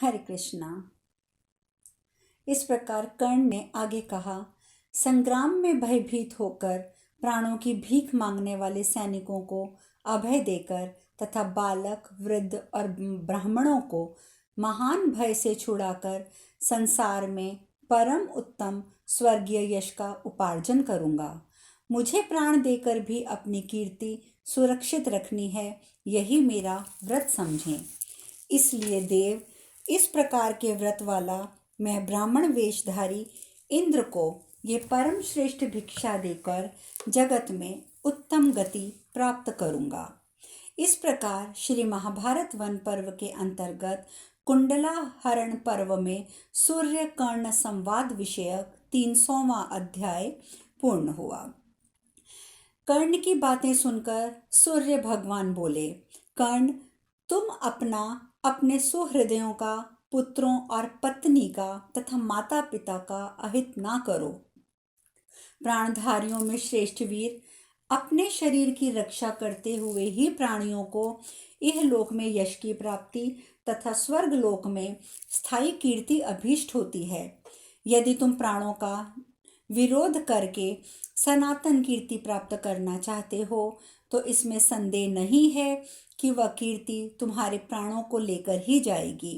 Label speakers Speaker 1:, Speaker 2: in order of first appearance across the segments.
Speaker 1: हरे कृष्णा। इस प्रकार कर्ण ने आगे कहा, संग्राम में भयभीत होकर प्राणों की भीख मांगने वाले सैनिकों को अभय देकर तथा बालक, वृद्ध और ब्राह्मणों को महान भय से छुड़ाकर संसार में परम उत्तम स्वर्गीय यश का उपार्जन करूंगा। मुझे प्राण देकर भी अपनी कीर्ति सुरक्षित रखनी है, यही मेरा व्रत समझें। इसलिए देव, इस प्रकार के व्रत वाला मैं ब्राह्मण वेशधारी इंद्र को ये परम श्रेष्ठ भिक्षा देकर जगत में उत्तम गति प्राप्त करूंगा। इस प्रकार श्री महाभारत वन पर्व के अंतर्गत कुंडला हरण पर्व में सूर्य कर्ण संवाद विषयक 300वां अध्याय पूर्ण हुआ। कर्ण की बातें सुनकर सूर्य भगवान बोले, कर्ण, तुम अपने सुहृदयों का, पुत्रों और पत्नी का तथा माता पिता का अहित ना करो। प्राणधारियों में श्रेष्ठ वीर अपने शरीर की रक्षा करते हुए ही प्राणियों को इहलोक में यश की प्राप्ति तथा स्वर्ग लोक में स्थायी कीर्ति अभीष्ट होती है। यदि तुम प्राणों का विरोध करके सनातन कीर्ति प्राप्त करना चाहते हो तो इसमें संदेह नहीं है कि वह कीर्ति तुम्हारे प्राणों को लेकर ही जाएगी।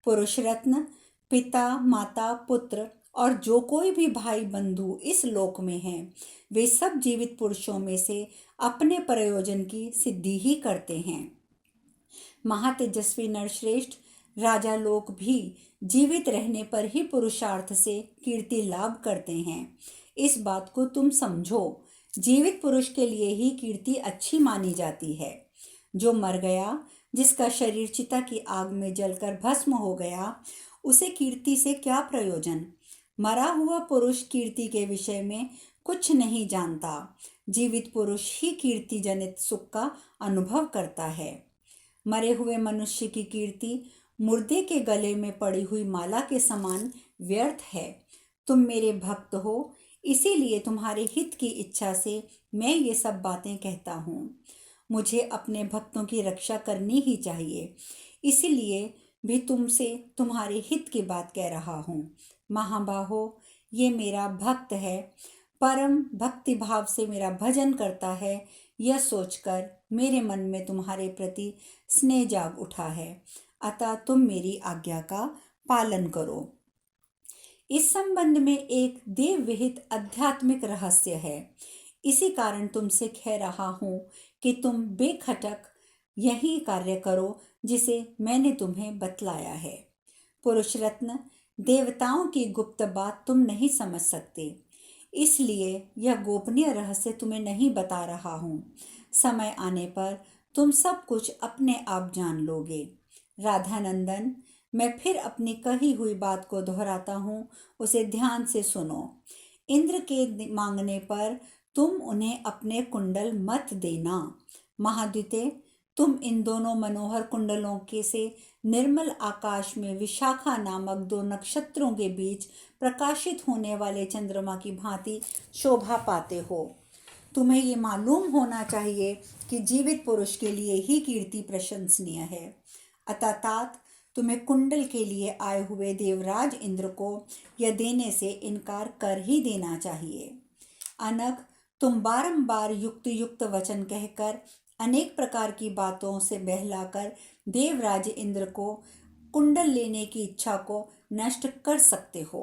Speaker 1: पुरुष रत्न, पिता, माता, पुत्र और जो कोई भी भाई बंधु इस लोक में हैं, वे सब जीवित पुरुषों में से अपने प्रयोजन की सिद्धि ही करते हैं। महातेजस्वी नरश्रेष्ठ राजा लोग भी जीवित रहने पर ही पुरुषार्थ से कीर्ति लाभ करते हैं। इस बात को तुम समझो। जीवित पुरुष के लिए ही कीर्ति अच्छी मानी जाती है। जो मर गया, जिसका शरीर चिता की आग में जलकर भस्म हो गया, उसे कीर्ति से क्या प्रयोजन। मरा हुआ पुरुष कीर्ति के विषय में कुछ नहीं जानता। जीवित पुरुष ही कीर्ति जनित सुख का अनुभव करता है। मरे हुए मनुष्य की कीर्ति मुर्दे के गले में पड़ी हुई माला के समान व्यर्थ है। तुम मेरे भक्त हो, इसीलिए तुम्हारे हित की इच्छा से मैं ये सब बातें कहता हूँ। मुझे अपने भक्तों की रक्षा करनी ही चाहिए, इसीलिए भी तुमसे तुम्हारे हित की बात कह रहा हूँ। महाबाहो, ये मेरा भक्त है, परम भक्ति भाव से मेरा भजन करता है। यह सोचकर मेरे मन में तुम्हारे प्रति स्नेह जाग उठा है, अतः तुम मेरी आज्ञा का पालन करो। इस संबंध में एक देव विहित आध्यात्मिक रहस्य है। इसी कारण तुमसे कह रहा हूँ कि तुम बेखटक यही कार्य करो जिसे मैंने तुम्हें बतलाया है। पुरुष रत्न, देवताओं की गुप्त बात तुम नहीं समझ सकते, इसलिए यह गोपनीय रहस्य तुम्हें नहीं बता रहा हूँ। समय आने पर तुम सब कुछ अपने आप जान लोगे। राधानंदन, मैं फिर अपनी कही हुई बात को दोहराता हूँ, उसे ध्यान से सुनो। इंद्र के मांगने पर तुम उन्हें अपने कुंडल मत देना। महाद्वितीय, तुम इन दोनों मनोहर कुंडलों के से निर्मल आकाश में विशाखा नामक 2 नक्षत्रों के बीच प्रकाशित होने वाले चंद्रमा की भांति शोभा पाते हो। तुम्हें ये मालूम होना चाहिए कि जीवित पुरुष के लिए ही कीर्ति प्रशंसनीय है। अतः तात तुम्हें कुंडल के लिए आए हुए देवराज इंद्र को यह देने से इनकार कर ही देना चाहिए। अनग, तुम बारंबार युक्त युक्त वचन कहकर अनेक प्रकार की बातों से बहलाकर देवराज इंद्र को कुंडल लेने की इच्छा को नष्ट कर सकते हो।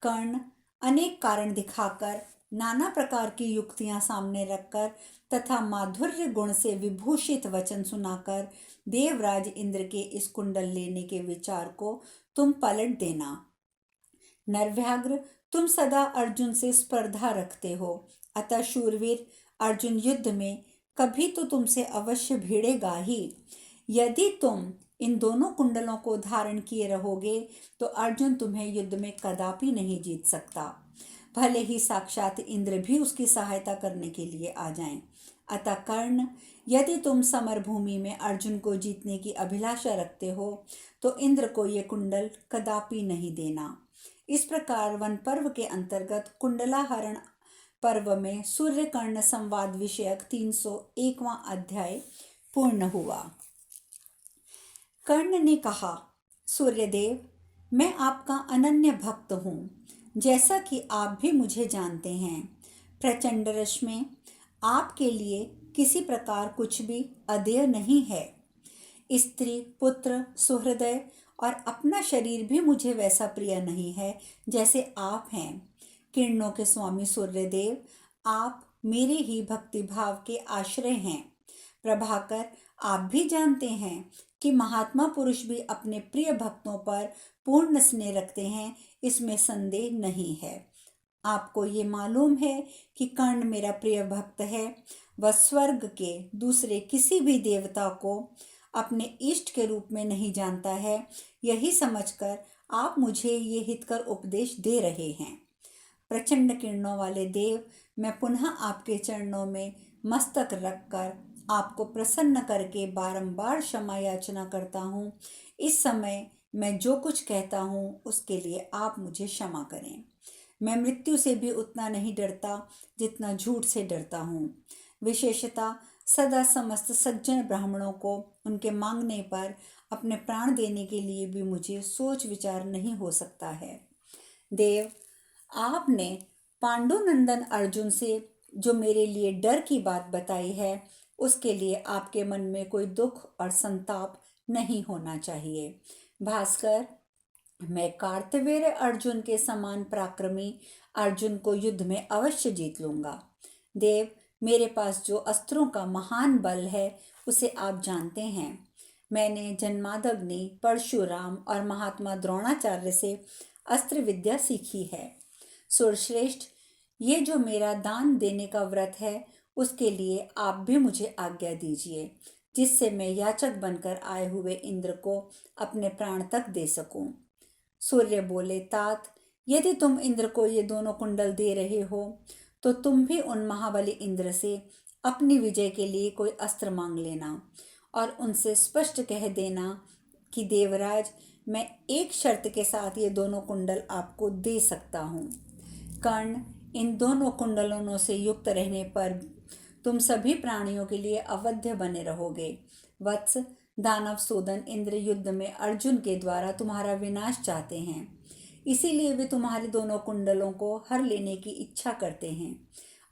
Speaker 1: कर्ण, अनेक कारण दिखाकर, नाना प्रकार की युक्तियां सामने रखकर तथा माधुर्य गुण से विभूषित वचन सुनाकर देवराज इंद्र के इस कुंडल लेने के विचार को तुम पलट देना। नरव्याघ्र, तुम सदा अर्जुन से स्पर्धा रखते हो, अतः शूरवीर अर्जुन युद्ध में कभी तो तुमसे अवश्य भिड़ेगा ही। यदि तुम इन दोनों कुंडलों को धारण किए रहोगे तो अर्जुन तुम्हें युद्ध में कदापि नहीं जीत सकता, भले ही साक्षात इंद्र भी उसकी सहायता करने के लिए आ जाएं। अतः कर्ण, यदि तुम समर भूमि में अर्जुन को जीतने की अभिलाषा रखते हो तो इंद्र को ये कुंडल कदापि नहीं देना। इस प्रकार वन पर्व के अंतर्गत कुंडलाहरण पर्व में सूर्य कर्ण संवाद विषयक 301वां अध्याय पूर्ण हुआ। कर्ण ने कहा, सूर्यदेव, मैं आपका अनन्य भक्त हूँ, जैसा कि आप भी मुझे जानते हैं। प्रचंड रश्मि आपके लिए किसी प्रकार कुछ भी अदेय नहीं है। स्त्री, पुत्र, सुहृदय और अपना शरीर भी मुझे वैसा प्रिय नहीं है जैसे आप हैं। किरणों के स्वामी सूर्यदेव, आप मेरे ही भक्ति भाव के आश्रय हैं। प्रभाकर, आप भी जानते हैं कि महात्मा पुरुष भी अपने प्रिय भक्तों पर पूर्ण स्नेह रखते हैं, इसमें संदेह नहीं है। आपको ये मालूम है कि कर्ण मेरा प्रिय भक्त है। वह स्वर्ग के दूसरे किसी भी देवता को अपने इष्ट के रूप में नहीं जानता है। यही समझकर आप मुझे ये हितकर उपदेश दे रहे हैं। प्रचंड किरणों वाले देव, मैं पुनः आपके चरणों में मस्तक रखकर आपको प्रसन्न करके बारंबार क्षमा याचना करता हूँ। इस समय मैं जो कुछ कहता हूँ उसके लिए आप मुझे क्षमा करें। मैं मृत्यु से भी उतना नहीं डरता जितना झूठ से डरता हूँ। विशेषतः सदा समस्त सज्जन ब्राह्मणों को उनके मांगने पर अपने प्राण देने के लिए भी मुझे सोच विचार नहीं हो सकता है। देव, आपने पांडुनंदन अर्जुन से जो मेरे लिए डर की बात बताई है, उसके लिए आपके मन में कोई दुख और संताप नहीं होना चाहिए। भास्कर, मैं कार्तवीर्य अर्जुन के समान पराक्रमी अर्जुन को युद्ध में अवश्य जीत लूंगा। देव, मेरे पास जो अस्त्रों का महान बल है उसे आप जानते हैं। मैंने जन्मादग्नि, परशुराम और महात्मा द्रोणाचार्य से अस्त्र विद्या सीखी है। सुरश्रेष्ठ, ये जो मेरा दान देने का व्रत है उसके लिए आप भी मुझे आज्ञा दीजिए, जिससे मैं याचक बनकर आए हुए इंद्र को अपने प्राण तक दे सकूं। सूर्य बोले, तात, यदि तुम इंद्र को ये दोनों कुंडल दे रहे हो तो तुम भी उन महाबली इंद्र से अपनी विजय के लिए कोई अस्त्र मांग लेना और उनसे स्पष्ट कह देना कि देवराज, मैं एक शर्त के साथ ये दोनों कुंडल आपको दे सकता हूँ। कर्ण, इन दोनों कुंडलों से युक्त रहने पर तुम सभी प्राणियों के लिए अवध्य बने रहोगे। वत्स, दानव सूदन इंद्र युद्ध में अर्जुन के द्वारा तुम्हारा विनाश चाहते हैं, इसीलिए वे तुम्हारे दोनों कुंडलों को हर लेने की इच्छा करते हैं।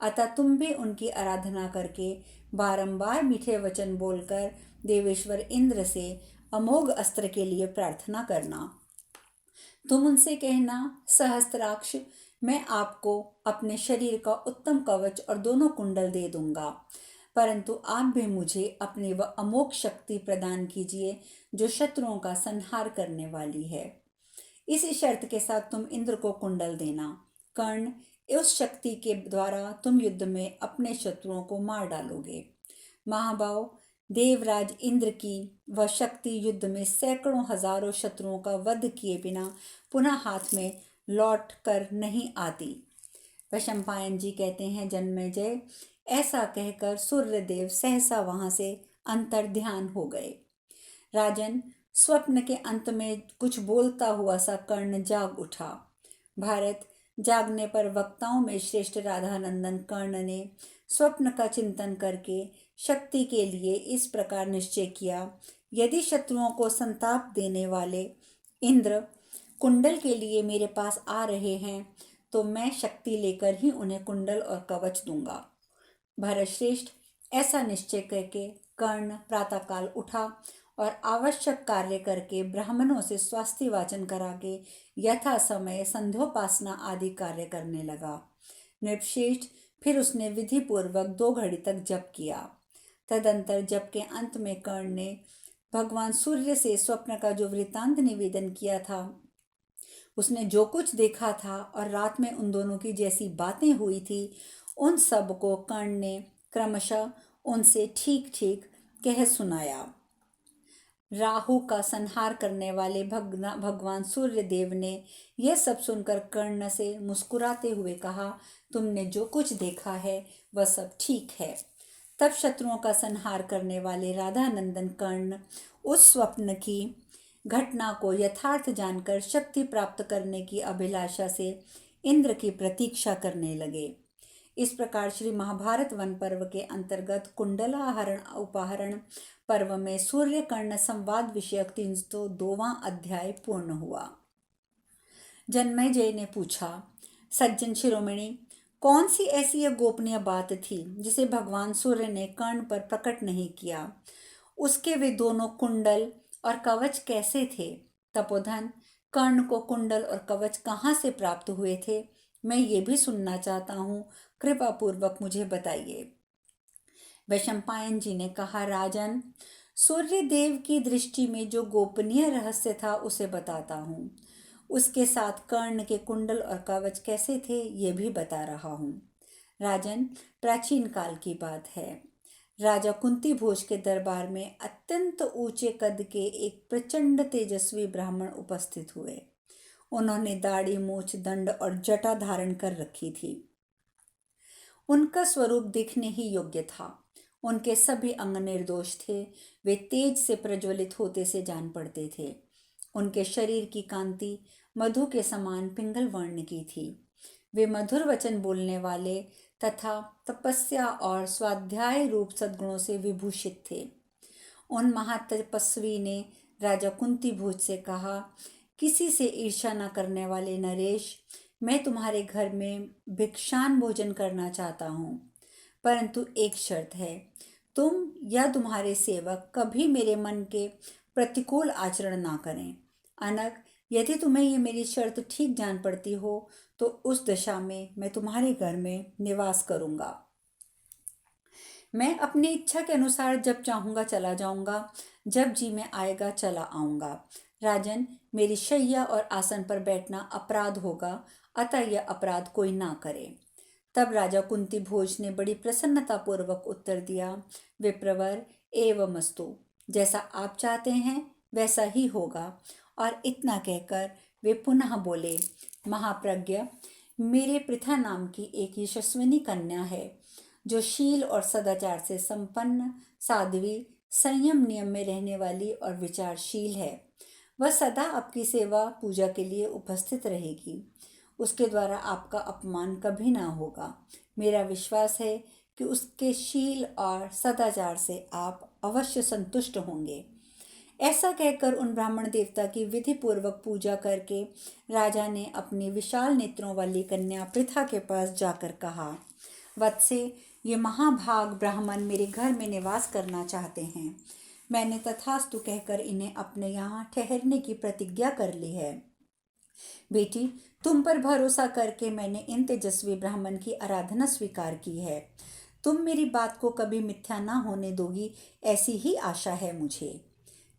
Speaker 1: अतः तुम भी उनकी आराधना करके बारंबार मीठे वचन बोलकर देवेश्वर इंद्र से अमोघ अस्त्र के लिए प्रार्थना करना। तुम उनसे कहना, सहस्त्राक्ष, मैं आपको अपने शरीर का उत्तम कवच और दोनों कुंडल दे दूंगा, परंतु आप भी मुझे अपनी वह अमोघ शक्ति प्रदान कीजिए जो शत्रुओं का संहार करने वाली है। इसी शर्त के साथ तुम इंद्र को कुंडल देना। कर्ण, उस शक्ति के द्वारा तुम युद्ध में अपने शत्रुओं को मार डालोगे। महाभाव, देवराज इंद्र की वह शक्ति युद्ध में सैकड़ों हजारों शत्रुओं का वध किए बिना पुनः हाथ में लौट कर नहीं आती। वैशंपायन जी कहते हैं, जन्मेजय, ऐसा कहकर सूर्यदेव सहसा वहां से अंतर ध्यान हो गए। राजन, स्वप्न के अंत में कुछ बोलता हुआ सा कर्ण जाग उठा। भारत, जागने पर वक्ताओं में श्रेष्ठ राधानंदन कर्ण ने स्वप्न का चिंतन करके शक्ति के लिए इस प्रकार निश्चय किया, यदि शत्रुओं को संताप देने वाले इंद्र कुंडल के लिए मेरे पास आ रहे हैं तो मैं शक्ति लेकर ही उन्हें कुंडल और कवच दूंगा। भरतश्रेष्ठ, ऐसा निश्चय करके कर्ण प्रातःकाल उठा और आवश्यक कार्य करके ब्राह्मणों से स्वास्थ्य वाचन करा के यथा समय संध्योपासना आदि कार्य करने लगा। नृपश्रेष्ठ, फिर उसने विधि पूर्वक 2 घड़ी तक जप किया। तदंतर जप के अंत में कर्ण ने भगवान सूर्य से स्वप्न का जो वृत्तांत निवेदन किया था, उसने जो कुछ देखा था और रात में उन दोनों की जैसी बातें हुई थी, उन सब को कर्ण ने क्रमशः उनसे ठीक ठीक कह सुनाया। राहु का संहार करने वाले भगवान सूर्य देव ने यह सब सुनकर कर्ण से मुस्कुराते हुए कहा, तुमने जो कुछ देखा है वह सब ठीक है। तब शत्रुओं का संहार करने वाले राधानंदन कर्ण उस स्वप्न की घटना को यथार्थ जानकर शक्ति प्राप्त करने की अभिलाषा से इंद्र की प्रतीक्षा करने लगे। इस प्रकार श्री महाभारत वन पर्व के अंतर्गत कुंडलाहरण उपाहरण पर्व में सूर्य कर्ण संवाद विषयक 302वां अध्याय पूर्ण हुआ। जन्मेजय ने पूछा, सज्जन शिरोमणि, कौन सी ऐसी यह गोपनीय बात थी जिसे भगवान सूर्य ने कर्ण पर प्रकट नहीं किया? उसके वे दोनों कुंडल और कवच कैसे थे? तपोधन, कर्ण को कुंडल और कवच कहाँ से प्राप्त हुए थे? मैं ये भी सुनना चाहता हूँ, कृपा पूर्वक मुझे बताइए। वैशंपायन जी ने कहा, राजन, सूर्य देव की दृष्टि में जो गोपनीय रहस्य था उसे बताता हूँ। उसके साथ कर्ण के कुंडल और कवच कैसे थे ये भी बता रहा हूँ। राजन, प्राचीन काल की बात है। राजा कुंती भोज के दरबार में अत्यंत ऊंचे कद के एक प्रचंड तेजस्वी ब्राह्मण उपस्थित हुए। उन्होंने दाढ़ी, मूछ, दंड और जटा धारण कर रखी थी। उनका स्वरूप दिखने ही योग्य था। उनके सभी अंग निर्दोष थे। वे तेज से प्रज्वलित होते से जान पड़ते थे। उनके शरीर की कांति मधु के समान पिंगल वर्ण की थी। वे मधुर वचन बोलने वाले तथा तपस्या और स्वाध्याय रूप सद्गुणों से विभूषित थे। उन महातपस्वी ने राजा कुंती भोज से कहा, किसी से ईर्ष्या न करने वाले नरेश, मैं तुम्हारे घर में भिक्षान भोजन करना चाहता हूँ, परंतु एक शर्त है, तुम या तुम्हारे सेवक कभी मेरे मन के प्रतिकूल आचरण ना करें। अनग, यदि तुम्हें ये मेरी शर्त ठीक जान पड़ती हो तो उस दशा में मैं तुम्हारे घर में निवास करूँगा। मैं अपनी इच्छा के अनुसार जब चाहूँगा चला जाऊँगा, जब जी में आएगा चला आऊँगा। राजन, मेरी शैया और आसन पर बैठना अपराध होगा, अतः यह अपराध कोई ना करे। तब राजा कुंती भोज ने बड़ी प्रसन्नता पूर्वक उत्तर दिया, विप्रवर, एवमस्तु, जैसा आप चाहते हैं वैसा ही होगा। और इतना कहकर वे पुनः बोले, महाप्रज्ञ, मेरे पृथा नाम की एक यशस्विनी कन्या है जो शील और सदाचार से संपन्न, साध्वी, संयम नियम में रहने वाली और विचारशील है। वह सदा आपकी सेवा पूजा के लिए उपस्थित रहेगी। उसके द्वारा आपका अपमान कभी ना होगा। मेरा विश्वास है कि उसके शील और सदाचार से आप अवश्य संतुष्ट होंगे। ऐसा कहकर उन ब्राह्मण देवता की विधि पूर्वक पूजा करके राजा ने अपनी विशाल नेत्रों वाली कन्या पृथा के पास जाकर कहा, वत्से, ये महाभाग ब्राह्मण मेरे घर में निवास करना चाहते हैं। मैंने तथास्तु कहकर इन्हें अपने यहाँ ठहरने की प्रतिज्ञा कर ली है। बेटी, तुम पर भरोसा करके मैंने इन तेजस्वी ब्राह्मण की आराधना स्वीकार की है। तुम मेरी बात को कभी मिथ्या ना होने दोगी, ऐसी ही आशा है मुझे।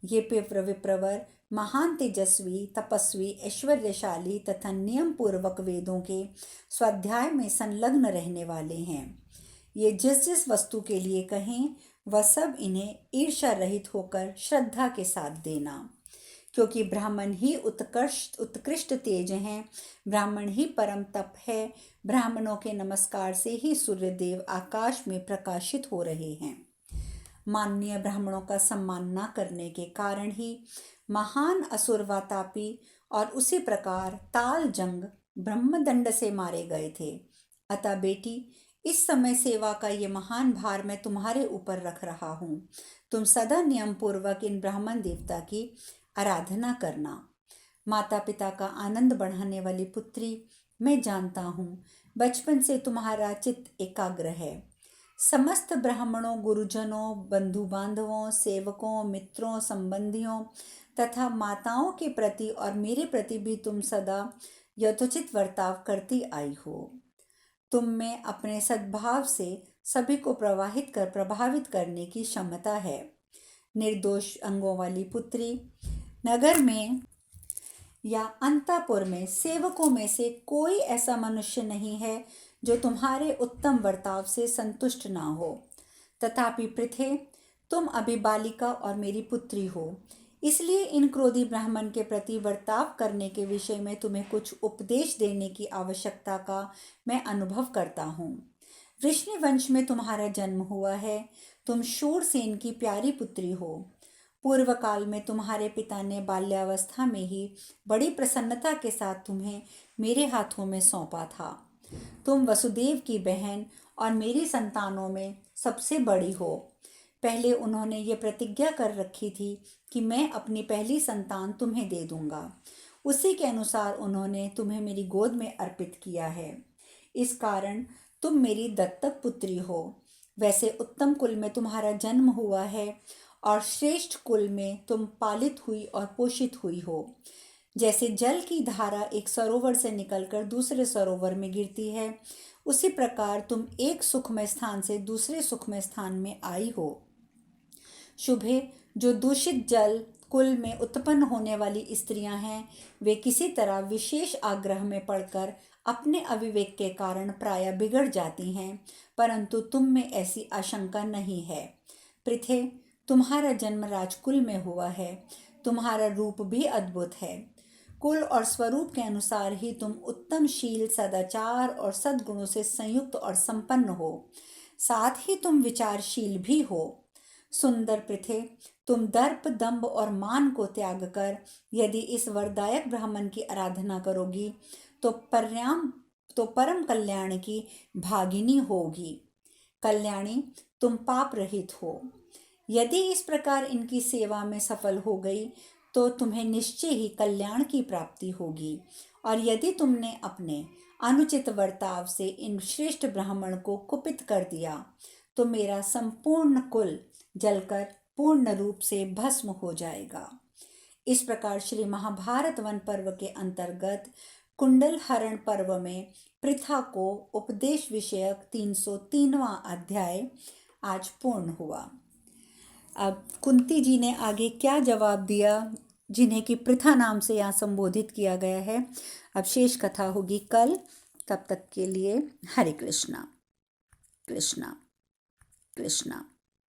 Speaker 1: ये विप्रवर महान तेजस्वी, तपस्वी, ऐश्वर्यशाली तथा नियम पूर्वक वेदों के स्वाध्याय में संलग्न रहने वाले हैं। ये जिस जिस वस्तु के लिए कहें वह सब इन्हें ईर्ष्या रहित होकर श्रद्धा के साथ देना, क्योंकि ब्राह्मण ही उत्कृष्ट तेज हैं, ब्राह्मण ही परम तप है। ब्राह्मणों के नमस्कार से ही सूर्यदेव आकाश में प्रकाशित हो रहे हैं। माननीय ब्राह्मणों का सम्मान न करने के कारण ही महान असुर वातापी और उसी प्रकार ताल जंग ब्रह्मदंड से मारे गए थे। अतः बेटी, इस समय सेवा का ये महान भार मैं तुम्हारे ऊपर रख रहा हूँ। तुम सदा नियम पूर्वक इन ब्राह्मण देवता की आराधना करना। माता पिता का आनंद बढ़ाने वाली पुत्री, मैं जानता हूँ बचपन से तुम्हारा चित्त एकाग्र है। समस्त ब्राह्मणों, गुरुजनों, बंधु बांधवों, सेवकों, मित्रों, संबंधियों तथा माताओं के प्रति और मेरे प्रति भी तुम सदा यथोचित वर्ताव करती आई हो। तुम में अपने सद्भाव से सभी को प्रभावित करने की क्षमता है। निर्दोष अंगों वाली पुत्री, नगर में या अंतःपुर में सेवकों में से कोई ऐसा मनुष्य नहीं है जो तुम्हारे उत्तम वर्ताव से संतुष्ट ना हो। तथापि पृथे, तुम अभी बालिका और मेरी पुत्री हो, इसलिए इन क्रोधी ब्राह्मण के प्रति वर्ताव करने के विषय में तुम्हें कुछ उपदेश देने की आवश्यकता का मैं अनुभव करता हूँ। वृष्णि वंश में तुम्हारा जन्म हुआ है। तुम शूरसेन की प्यारी पुत्री हो। पूर्व काल में तुम्हारे पिता ने बाल्यावस्था में ही बड़ी प्रसन्नता के साथ तुम्हें मेरे हाथों में सौंपा था। तुम वसुदेव की बहन और मेरी संतानों में सबसे बड़ी हो। पहले उन्होंने ये प्रतिज्ञा कर रखी थी कि मैं अपनी पहली संतान तुम्हें दे दूंगा। उसी के अनुसार उन्होंने तुम्हें मेरी गोद में अर्पित किया है। इस कारण तुम मेरी दत्तक पुत्री हो। वैसे उत्तम कुल में तुम्हारा जन्म हुआ है और श्रेष्ठ कुल में तुम पालित हुई और पोषित हुई हो। जैसे जल की धारा एक सरोवर से निकलकर दूसरे सरोवर में गिरती है, उसी प्रकार तुम एक सुखमय स्थान से दूसरे सुखमय स्थान में आई हो। शुभे, जो दूषित जल कुल में उत्पन्न होने वाली स्त्रियां हैं, वे किसी तरह विशेष आग्रह में पड़कर अपने अविवेक के कारण प्राय बिगड़ जाती हैं, परंतु तुम में ऐसी आशंका नहीं है। पृथे, तुम्हारा जन्म राजकुल में हुआ है। तुम्हारा रूप भी अद्भुत है। कुल और स्वरूप के अनुसार ही तुम उत्तम शील, सदाचार और सद्गुणों से संयुक्त और संपन्न हो। साथ ही तुम विचारशील भी हो। सुंदर पृथे, तुम दर्प, दंभ और मान को त्याग कर यदि इस वरदायक ब्राह्मण की आराधना करोगी तो परम कल्याण की भागिनी होगी। कल्याणी, तुम पाप रहित हो। यदि इस प्रकार इनकी सेवा में सफल हो गई तो तुम्हें निश्चय ही कल्याण की प्राप्ति होगी। और यदि तुमने अपने अनुचित वर्ताव से इन श्रेष्ठ ब्राह्मण को कुपित कर दिया तो मेरा संपूर्ण कुल जलकर पूर्ण रूप से भस्म हो जाएगा। इस प्रकार श्री महाभारत वन पर्व के अंतर्गत कुंडल हरण पर्व में पृथा को उपदेश विषयक 303वां अध्याय आज पूर्ण हुआ। अब कुंती जी ने आगे क्या जवाब दिया, जिन्हें कि पृथा नाम से यहाँ संबोधित किया गया है, अब शेष कथा होगी कल। तब तक के लिए हरे कृष्णा कृष्णा कृष्णा।